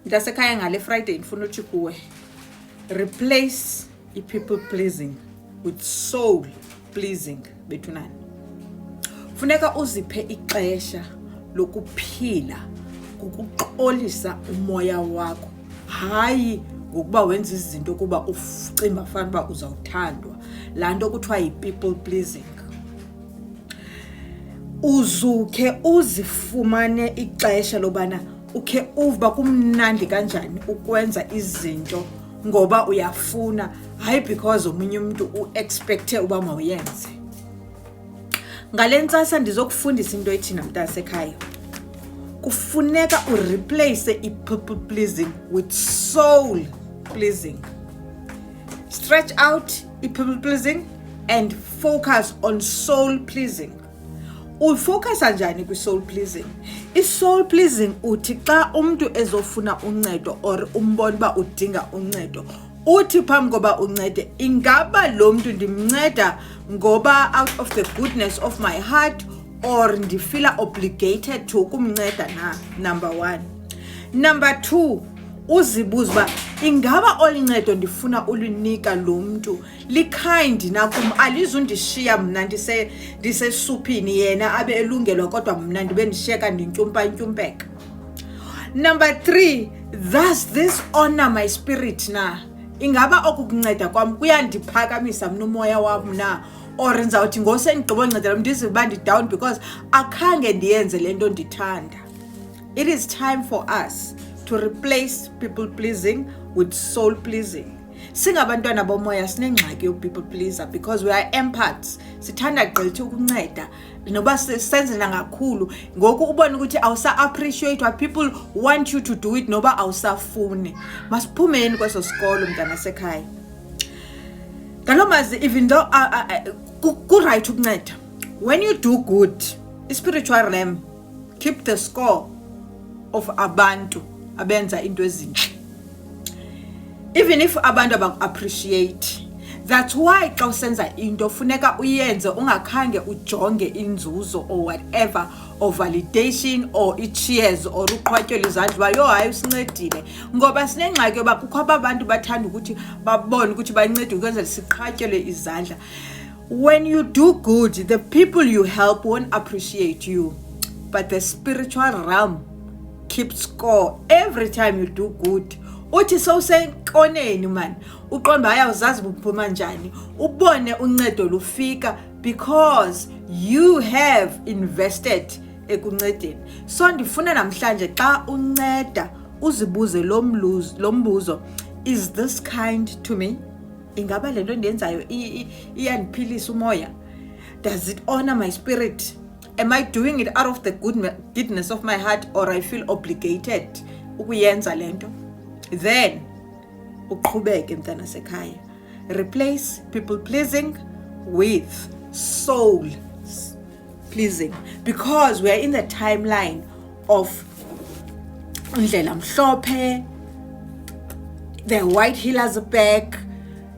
Mntasekhaya ngale Friday ndifuna uthi kuwe, replace i-people pleasing with soul pleasing bethunani. Funeka uziphe ixesha lokuphila ngokuxolisa umoya wakho, hayi ngokuba wenza izinto kuba ucimba fanele uzawuthandwa, laa nto kuthiwa yi-people pleasing. Uzuke uzifumane ixesha lobana ukhe uva kumnandi kanjani ukwenza izinto ngoba uyafuna, hayi because omunye umuntu uexpecte uba mawuyenze. Ngale ntsasa ndizokufundisa into ethina mntasekhaya. Kufuneka ureplace i-people pleasing with soul pleasing. Stretch out i-people pleasing and focus on soul pleasing. Ufocus njani kwi-soul pleasing? I-soul pleasing uthi xa umuntu ezofuna uncedo or umbona uba udinga uncedo, uthi phambi koba uncede, ingaba lo muntu ndimnceda ngoba out of the goodness of my heart or ndifila obligated to kumnceda na? Number 1. Number 2, uzibuza uba ingaba oluncedo ndifuna ulunika lo muntu li-kind na kum, alizundishiya mna ndisesuphini yena abe elungelwa kodwa mna ndibe ndishiyeka ndintyumpa-ntyumpeka. Number 3, does this honor my spirit na? Ingaba okukunceda kwam kuyandiphakamisa mna umoya wam na? Or ndizawuthi ngose ndigqibo ncedela ndizive uba ndi-down because akhange ndiyenze le nto ndithanda. It is time for us to replace people pleasing with soul pleasing. Singabantwana bomoya sinengxaki yo-people pleaser because we are empaths. Sithanda gqithi ukunceda noba senzela ngakhulu, ngoku ubone ukuthi awusa-appreciate what people want you to do it noba awusafuni. Masiphumeni kweso sikolo mntanasekhaya. Ngalomazi even though ku-right ukunceda, when you do good, i-spiritual realm keep the score of abantu abenza into ezinhle, even if abantu abaku-appreciate. That's why xa usenza into funeka uyenze ungakhange ujonge inzuzo or whatever, or validation or i-cheers or uqhwatyelwe izandla uba yo hayi usincedile, ngoba sinengxaki yoba kukho abantu bathanda ukuthi babone ukuthi bancede ukwenzela siqhatyelwe izandla. When you do good, the people you help won't appreciate you, but the spiritual realm keep score every time you do good. Uthi sowusenkoneni man uqomba haya uzazi buphuma njani, ubone uncedo lufika because you have invested ekuncedeni. So ndifuna namhlanje xa unceda uzibuze lo mbuzo, is this kind to me? Ingaba le nto ndiyenzayo iyandiphilisa umoya? Does it honor my spirit? Am I doing it out of the goodness of my heart or I feel obligated ukuyenza lento? Then uqhubeke mntanasekhaya. Replace people pleasing with soul pleasing, because we are in the timeline of Ndlela Mhlophe, the white healers back.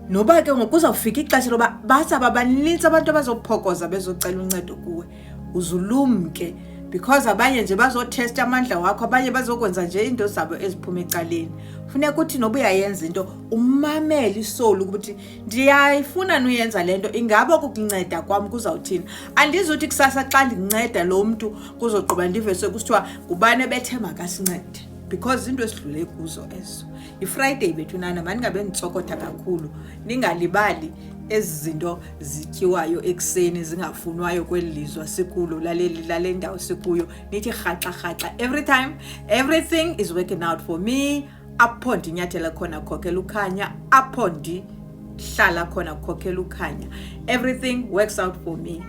Noba ke ngoku uzawufika ixesha loba bazaba baninzi abantu abazophokoza bezocela uncedo kuwe. Uzulumke because abanye nje bazotesta amandla wakho, abanye bazokwenza nje into zabo eziphuma ecaleni. Funeka ukuthi noba uyayenza into umamele isoul ukuthi ndiyayifuna nuyenza lento, ingaba ukukunceda kwam kuzawuthini? Andizuthi kusasa xa ndinceda lo muntu kuzoqhuba ndive sekusithiwa ngubani ebethe makasincede, because into esidlule kuzo ezo. I-Friday bethunana maningabe nitsokotha kakhulu, ningalibali ezi zinto zityiwayo ekuseni zingafunwayo kweli lizwe sikulo lale ndawo sikuyo, nithi rhaxa every time. Everything is working out for me. Apho ndinyathela khona khokhela ukhanya, apho ndihlala khona khokhela ukhanya. Everything works out for me.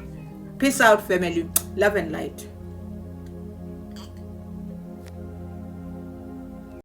Peace out family, love and light.